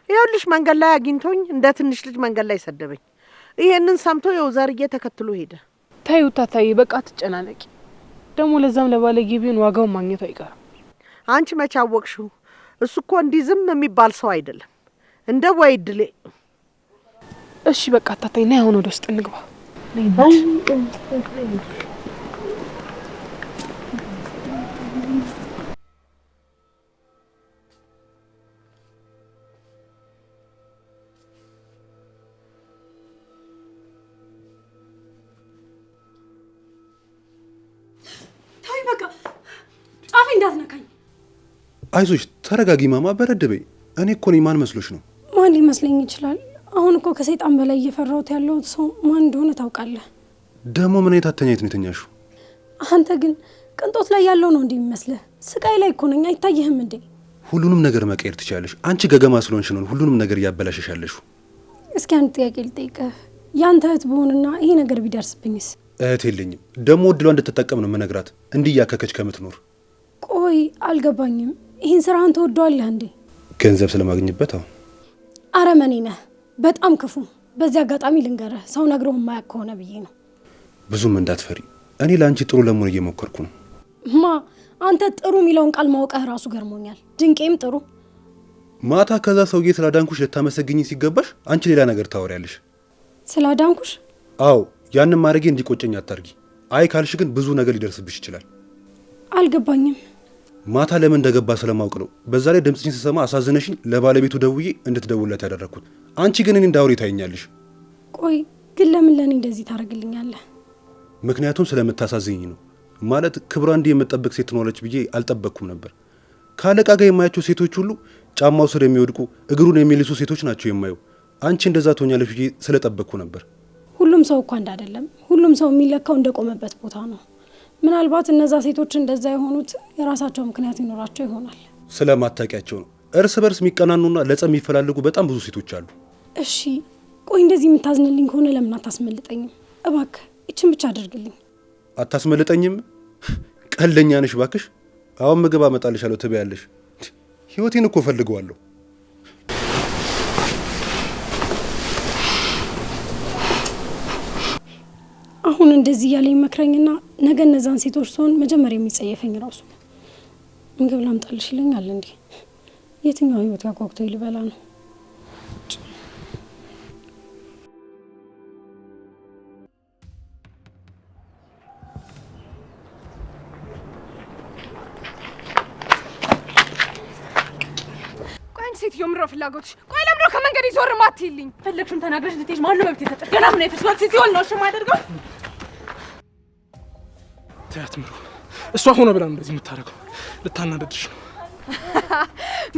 ይኸውልሽ መንገድ ላይ አግኝቶኝ እንደ ትንሽ ልጅ መንገድ ላይ ሰደበኝ። ይሄንን ሰምቶ የው ዘርዬ ተከትሎ ሄደ። ታዩ እታታይ፣ በቃ ትጨናነቂ። ደግሞ ለዛም ለባለጌ ቢሆን ዋጋውን ማግኘቱ አይቀርም። አንቺ መቼ አወቅሽው? እሱ እኮ እንዲህ ዝም የሚባል ሰው አይደለም። እንደ ወይ ድሌ። እሺ በቃ እታታይ፣ ነይ አሁን ወደ ውስጥ እንግባ። እንዳትነካኝ። አይዞሽ ተረጋጊ ማማ፣ በረድ በይ። እኔ እኮ ነኝ። ማን መስሎሽ ነው? ማን ሊመስለኝ ይችላል? አሁን እኮ ከሰይጣን በላይ እየፈራሁት ያለው ሰው ማን እንደሆነ ታውቃለህ? ደግሞ ምን አይነት አተኛየት ነው የተኛሽው? አንተ ግን ቅንጦት ላይ ያለው ነው እንዴ የሚመስልህ? ስቃይ ላይ እኮ ነኝ፣ አይታየህም እንዴ? ሁሉንም ነገር መቀየር ትችላለሽ። አንቺ ገገማ ስለሆንሽ ነው ሁሉንም ነገር እያበላሸሻለሽ። እስኪ አንድ ጥያቄ ልጠይቅህ። ያንተ እህት ብሆንና ይሄ ነገር ቢደርስብኝስ? እህት የለኝም። ደግሞ እድሏ እንድትጠቀም ነው መነግራት፣ እንዲህ እያከከች ከምትኖር። ቆይ አልገባኝም። ይህን ስራህን ትወደዋለህ እንዴ? ገንዘብ ስለማግኝበት? አዎ። አረመኔ ነህ፣ በጣም ክፉ። በዚህ አጋጣሚ ልንገርህ፣ ሰው ነግሮ የማያውቅ ከሆነ ብዬ ነው። ብዙም እንዳትፈሪ፣ እኔ ለአንቺ ጥሩ ለመሆን እየሞከርኩ ነው። ማ አንተ ጥሩ የሚለውን ቃል ማውቀህ ራሱ ገርሞኛል። ድንቄም ጥሩ። ማታ ከዛ ሰውዬ ስላዳንኩሽ ልታመሰግኝ ሲገባሽ አንቺ ሌላ ነገር ታወሪያለሽ። ስላዳንኩሽ? አዎ፣ ያንን ማድረጌ እንዲቆጨኝ አታርጊ። አይ ካልሽ ግን ብዙ ነገር ሊደርስብሽ ይችላል። አልገባኝም። ማታ ለምን እንደገባ ስለማውቅ ነው። በዛ ላይ ድምፅሽን ስሰማ አሳዝነሽኝ ለባለቤቱ ደውዬ እንድትደውልለት ያደረኩት። አንቺ ግን እኔ እንዳውሪ ታይኛለሽ። ቆይ ግን ለምን ለኔ እንደዚህ ታደርግልኛለህ? ምክንያቱም ስለምታሳዝኝ ነው። ማለት ክብሯ እንዲህ የምጠብቅ ሴት ትኖረች ብዬ አልጠበቅኩም ነበር። ካለቃ ጋር የማያቸው ሴቶች ሁሉ ጫማው ስር የሚወድቁ እግሩን የሚልሱ ሴቶች ናቸው የማየው። አንቺ እንደዛ ትሆኛለሽ ብዬ ስለጠበቅኩ ነበር። ሁሉም ሰው እኮ አንድ አይደለም። ሁሉም ሰው የሚለካው እንደቆመበት ቦታ ነው። ምናልባት እነዛ ሴቶች እንደዛ የሆኑት የራሳቸው ምክንያት ይኖራቸው ይሆናል። ስለማታውቂያቸው ነው። እርስ በርስ የሚቀናኑና ለጸብ የሚፈላልጉ በጣም ብዙ ሴቶች አሉ። እሺ ቆይ እንደዚህ የምታዝንልኝ ከሆነ ለምን አታስመልጠኝም? እባክህ ይችን ብቻ አድርግልኝ። አታስመልጠኝም? ቀለኛ ነሽ ባክሽ። አሁን ምግብ አመጣልሻለሁ ትበያለሽ። ህይወቴን እኮ ፈልገዋለሁ። አሁን እንደዚህ እያለ ይመክረኝና ነገ እነዛን ሴቶች ሲሆን መጀመሪያ የሚጸየፈኝ ራሱ ነው። ምግብ ላምጣልሽ ይለኛል እንዴ? የትኛው ህይወት ያጓጉቶ ሊበላ ነው? ሴትዮ ምሮ ፍላጎትሽ? ቆይ ለምሮ ከመንገድ ይዞር ማትይልኝ? ፈለግሽም ተናግረሽ ልትሄጂ ማን ነው መብት የሰጠሽ? ገና ምን አይተሽዋል? ሲሆን ነው እሺ የማደርገው? ተያት ምሮ፣ እሷ ሆነ ብላ እንደዚህ የምታደርገው ልታናደድሽ ነው።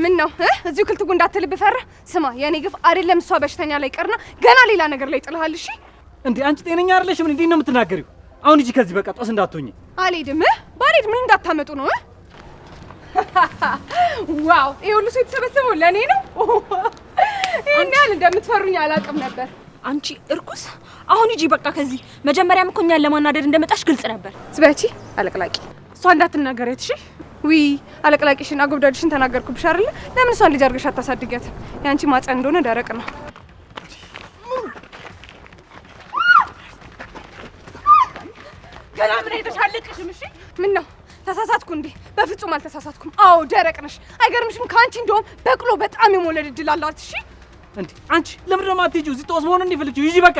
ምን ነው እዚሁ ክልትጉ እንዳትልብ ፈራ። ስማ የኔ ግፍ አይደለም እሷ በሽተኛ ላይ ቀርና ገና ሌላ ነገር ላይ ጥልሃል። እሺ እንዴ አንቺ ጤነኛ አይደለሽ? ምን እንዴት ነው የምትናገሪው? አሁን እጂ ከዚህ በቃ ጦስ እንዳትሆኚ። አልሄድም። ባልሄድ ምን እንዳታመጡ ነው? ዋው ይሄ ሁሉ ሰው የተሰበሰበው ለኔ ነው። ይሄን ያህል እንደምትፈሩኝ አላውቅም ነበር። አንቺ እርኩስ! አሁን ሂጂ በቃ ከዚህ። መጀመሪያም እኮ እኛን ለማናደድ እንደመጣሽ ግልጽ ነበር። ስበቺ አለቅላቂ። እሷ እንዳትናገረት እሺ? ዊ አለቅላቂሽን አጎብዳድሽን ተናገርኩብሽ አይደል? ለምን እሷን ልጅ አድርገሽ አታሳድጊያትም? ያንቺ ማጸን እንደሆነ ደረቅ ነው። ገና ምን አይተሻለቅሽም? እሺ ምን ነው ተሳሳትኩ እንዴ? በፍጹም አልተሳሳትኩም። አዎ ደረቅ ነሽ። አይገርምሽም? ከአንቺ እንደውም በቅሎ በጣም የመውለድ እድል አላት። እሺ እንዴ አንቺ ለምንድን ነው የማትሄጂው? እዚህ ጦስ መሆኑን እንዲፈልግው ሂጂ በቃ።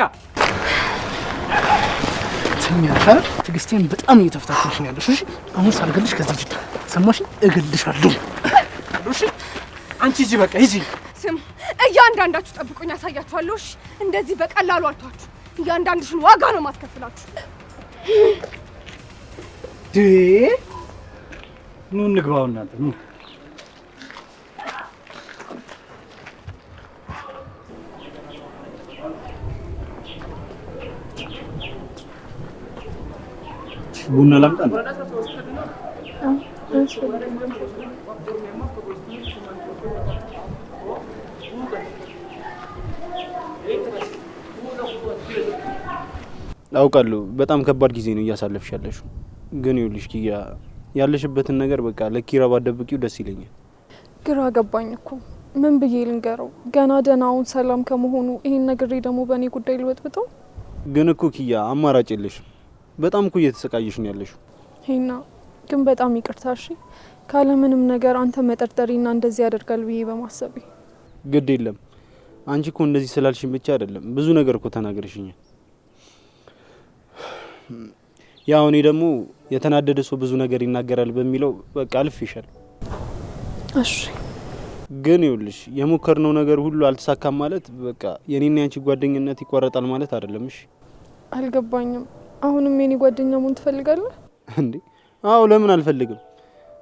ትኛታ ትዕግስቴን በጣም እየተፈታተንሽ ነው ያለሽ። እሺ አሁን ሳልገልሽ ከዚህ ሂጂ። ሰማሽ? እገልሻለሁ። እሺ አንቺ ሂጂ በቃ ሂጂ። ስም እያንዳንዳችሁ ጠብቁኝ፣ ያሳያችኋለሁ። እሺ እንደዚህ በቀላሉ አልቷችሁ። እያንዳንድሽን ዋጋ ነው ማስከፍላችሁ። ኑ እንግባው እናንተ ኑ። ቡና ላምጣ ነው? አውቃለሁ በጣም ከባድ ጊዜ ነው እያሳለፍሽ ያለሽው። ግን ይኸውልሽ ኪያ ያለሽበትን ነገር በቃ ለኪራ ባትደብቂው ደስ ይለኛል። ግራ ገባኝ እኮ ምን ብዬ ልንገረው? ገና ደህናውን ሰላም ከመሆኑ ይሄን ነግሬ ደግሞ በእኔ ጉዳይ ልበጥብጠው? ግን እኮ ኪያ አማራጭ የለሽም። በጣም እኮ እየተሰቃየሽ ነው ያለሽው። ሄና ግን በጣም ይቅርታ እሺ፣ ካለምንም ነገር አንተ መጠርጠሪና እንደዚህ ያደርጋል ብዬ በማሰቤ። ግድ የለም አንቺ እኮ እንደዚህ ስላልሽኝ ብቻ አይደለም ብዙ ነገር እኮ ተናገርሽኛል። ያው እኔ ደግሞ የተናደደ ሰው ብዙ ነገር ይናገራል በሚለው በቃ አልፌሻል። እሺ ግን ይኸውልሽ የሞከርነው ነገር ሁሉ አልተሳካም ማለት በቃ የኔና ያንቺ ጓደኝነት ይቋረጣል ማለት አይደለም። እሺ አልገባኝም። አሁንም የኔ ጓደኛ መሆን ትፈልጋለህ እንዴ? አዎ ለምን አልፈልግም።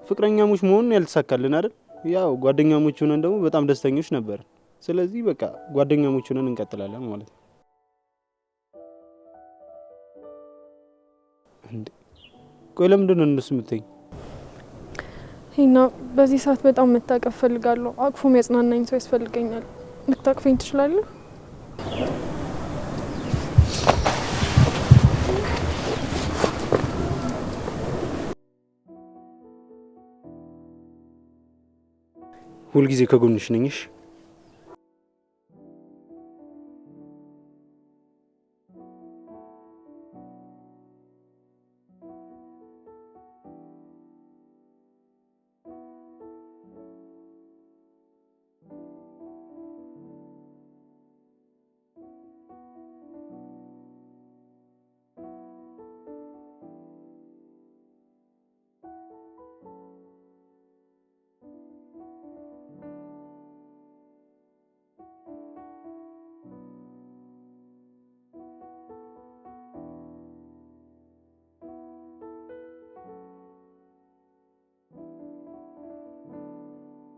ፍቅረኛሞች መሆን ያልተሳካልን አይደል? ያው ጓደኛሞች ሆነን ደግሞ በጣም ደስተኞች ነበር። ስለዚህ በቃ ጓደኛሞች ሆነን እንቀጥላለን ማለት ነው። እንዴ ቆይ ለምንድን ነው እንደሱ የምትይኝ? ሄና በዚህ ሰዓት በጣም መታቀፍ ፈልጋለሁ። አቅፎ የሚያጽናናኝ ሰው ያስፈልገኛል። ልታቅፈኝ ትችላለህ? ሁልጊዜ ከጎንሽ ነኝሽ።